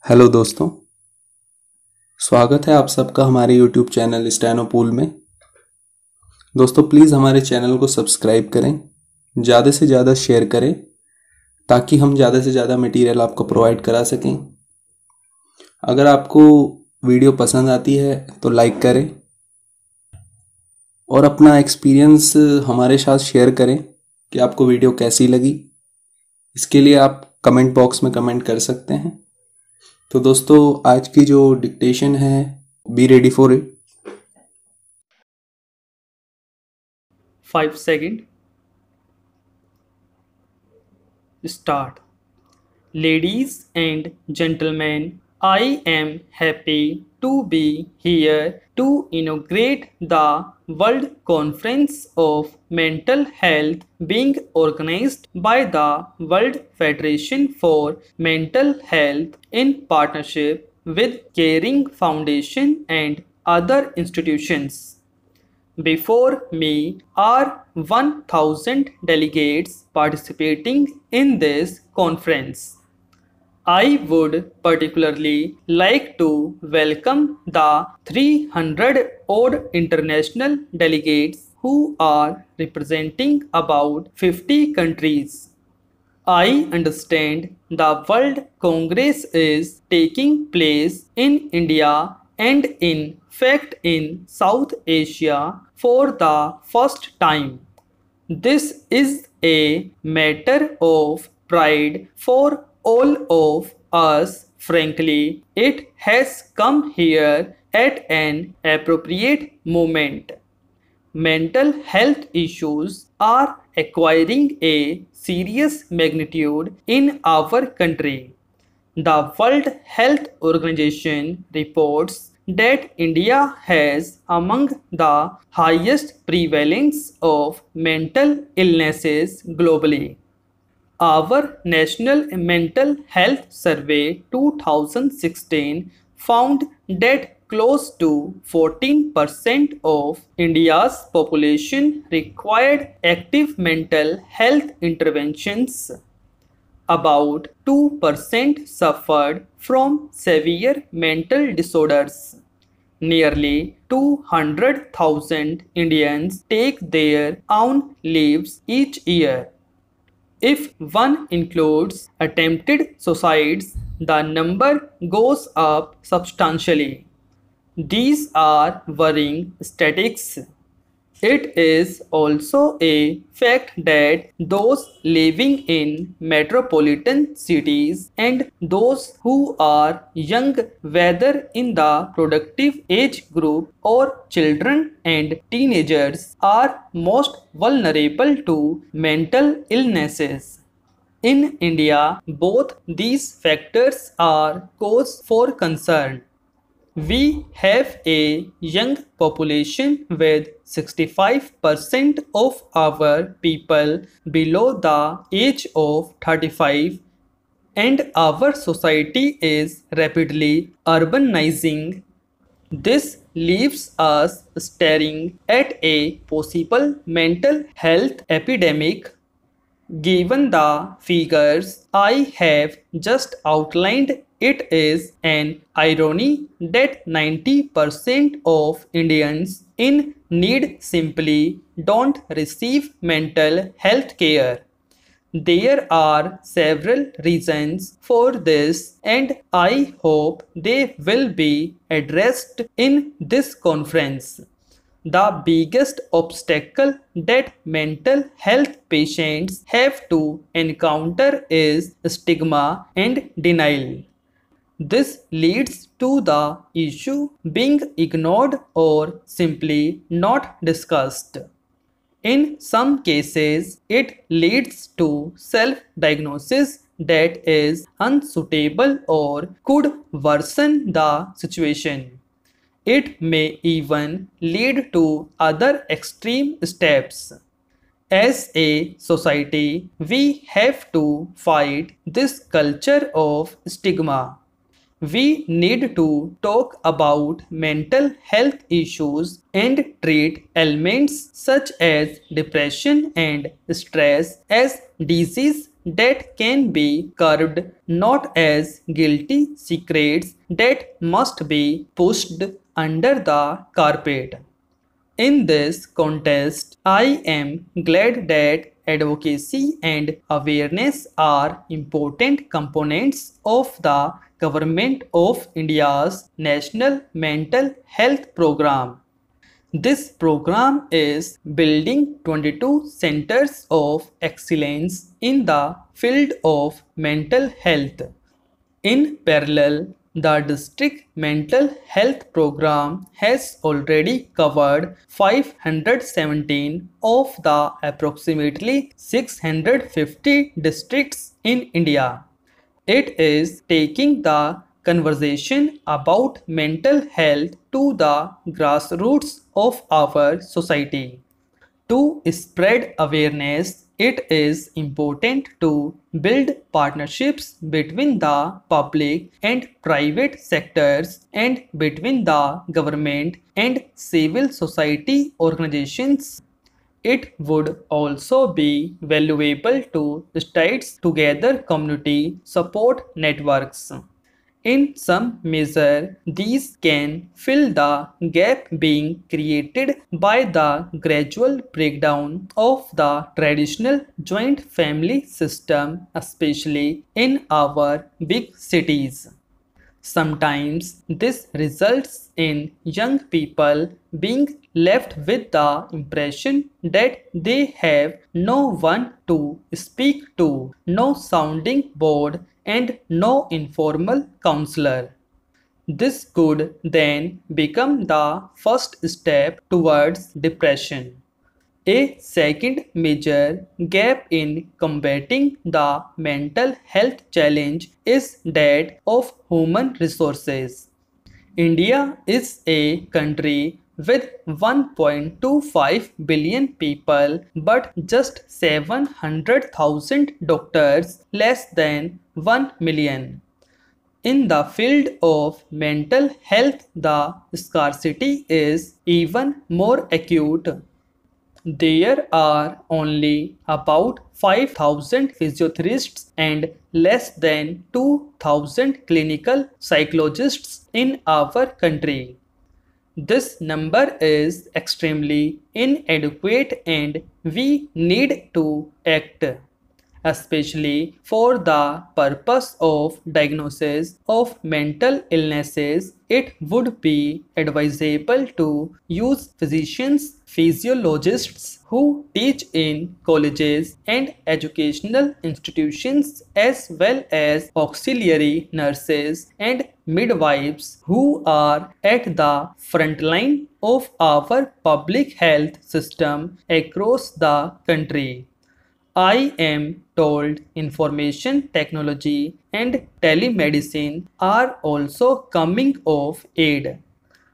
Hello दोस्तों, स्वागत है आप सबका हमारे YouTube चैनल स्टेनो पूल में। दोस्तों प्लीज़ हमारे चैनल को सब्सक्राइब करें, ज़्यादा से ज़्यादा शेयर करें ताकि हम ज़्यादा से ज़्यादा मटेरियल आपको प्रोवाइड करा सकें। अगर आपको वीडियो पसंद आती है तो लाइक करें और अपना एक्सपीरियंस हमारे साथ शेयर करें कि आपको वीडियो कैसी लगी। इसके लिए आप कमेंट बॉक्स में कमेंट कर सकते हैं। तो दोस्तों आज की जो डिक्टेशन है, be ready for it. 5 seconds. Start. Ladies and gentlemen, I am happy to be here to inaugurate the World Conference of Mental Health being organized by the World Federation for Mental Health in partnership with Caring Foundation and other institutions. Before me are 1000 delegates participating in this conference. I would particularly like to welcome the 300 odd international delegates who are representing about 50 countries. I understand the World Congress is taking place in India and in fact in South Asia for the first time. This is a matter of pride for all of us. Frankly, it has come here at an appropriate moment. Mental health issues are acquiring a serious magnitude in our country. The World Health Organization reports that India has among the highest prevalence of mental illnesses globally. Our National Mental Health Survey 2016 found that close to 14% of India's population required active mental health interventions. About 2% suffered from severe mental disorders. Nearly 200,000 Indians take their own lives each year. If one includes attempted suicides, the number goes up substantially. These are worrying statistics. It is also a fact that those living in metropolitan cities and those who are young, whether in the productive age group or children and teenagers, are most vulnerable to mental illnesses. In India, both these factors are cause for concern. We have a young population with 65% of our people below the age of 35, and our society is rapidly urbanizing. This leaves us staring at a possible mental health epidemic. Given the figures I have just outlined, it is an irony that 90% of Indians in need simply don't receive mental health care. There are several reasons for this, and I hope they will be addressed in this conference. The biggest obstacle that mental health patients have to encounter is stigma and denial. This leads to the issue being ignored or simply not discussed. In some cases, it leads to self-diagnosis that is unsuitable or could worsen the situation. It may even lead to other extreme steps. As a society, we have to fight this culture of stigma. We need to talk about mental health issues and treat ailments such as depression and stress as disease that can be curbed, not as guilty secrets that must be pushed under the carpet. In this context, I am glad that advocacy and awareness are important components of the Government of India's National Mental Health Program. This program is building 22 centers of excellence in the field of mental health. In parallel, the district mental health program has already covered 517 of the approximately 650 districts in India. It is taking the conversation about mental health to the grassroots of our society. To spread awareness, it is important to build partnerships between the public and private sectors and between the government and civil society organizations. It would also be valuable to stitch together community support networks. In some measure, these can fill the gap being created by the gradual breakdown of the traditional joint family system, especially in our big cities. Sometimes this results in young people being left with the impression that they have no one to speak to, no sounding board, and no informal counselor. This could then become the first step towards depression. A second major gap in combating the mental health challenge is that of human resources. India is a country with 1.25 billion people but just 700,000 doctors, less than 1 million. In the field of mental health, the scarcity is even more acute. There are only about 5,000 physiotherapists and less than 2,000 clinical psychologists in our country. This number is extremely inadequate and we need to act, especially for the purpose of diagnosis of mental illnesses. It would be advisable to use physicians, physiologists who teach in colleges and educational institutions, as well as auxiliary nurses and midwives who are at the front line of our public health system across the country. I am told information technology and telemedicine are also coming of aid.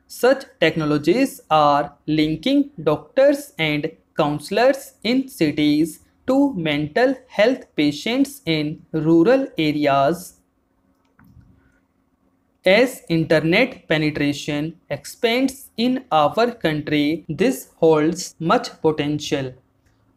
Such technologies are linking doctors and counselors in cities to mental health patients in rural areas. As internet penetration expands in our country, this holds much potential.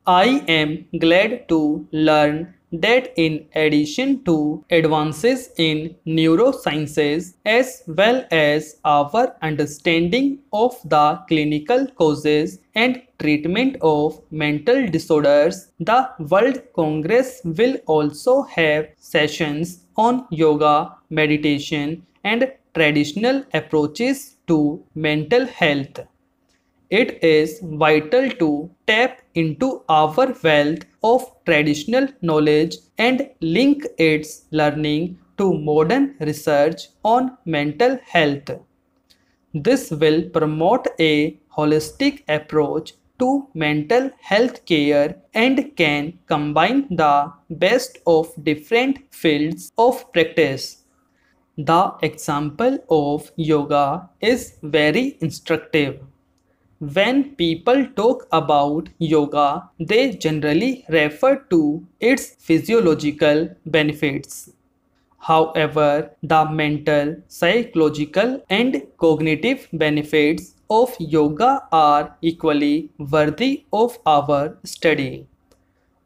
I am glad to learn that in addition to advances in neurosciences as well as our understanding of the clinical causes and treatment of mental disorders, the World Congress will also have sessions on yoga, meditation, and traditional approaches to mental health. It is vital to tap into our wealth of traditional knowledge and link its learning to modern research on mental health. This will promote a holistic approach to mental health care and can combine the best of different fields of practice. The example of yoga is very instructive. When people talk about yoga, they generally refer to its physiological benefits. However, the mental, psychological, and cognitive benefits of yoga are equally worthy of our study.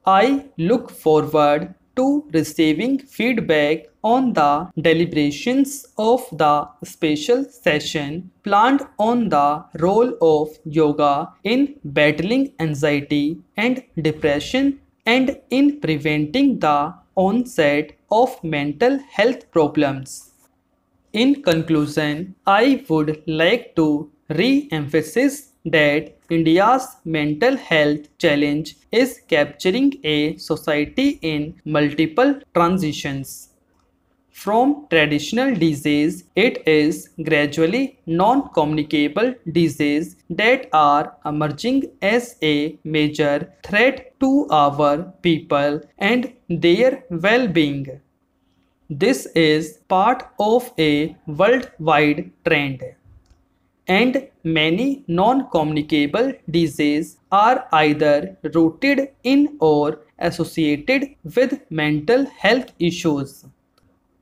I look forward to receiving feedback on the deliberations of the special session planned on the role of yoga in battling anxiety and depression and in preventing the onset of mental health problems. In conclusion, I would like to re-emphasize that India's mental health challenge is capturing a society in multiple transitions. From traditional disease, it is gradually non-communicable disease that are emerging as a major threat to our people and their well-being. This is part of a worldwide trend, and many non-communicable diseases are either rooted in or associated with mental health issues.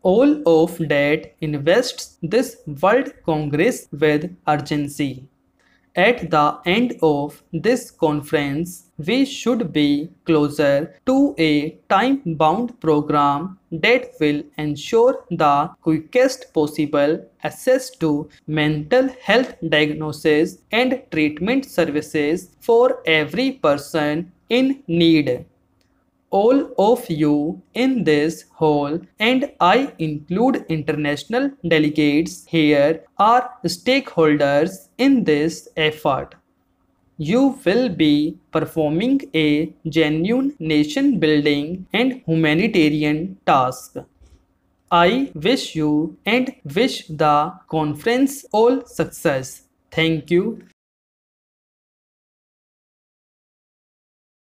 All of that invests this World Congress with urgency. At the end of this conference, we should be closer to a time-bound program that will ensure the quickest possible access to mental health diagnosis and treatment services for every person in need. All of you in this hall, and I include international delegates here, are stakeholders in this effort. You will be performing a genuine nation building and humanitarian task. I wish you and wish the conference all success. Thank you.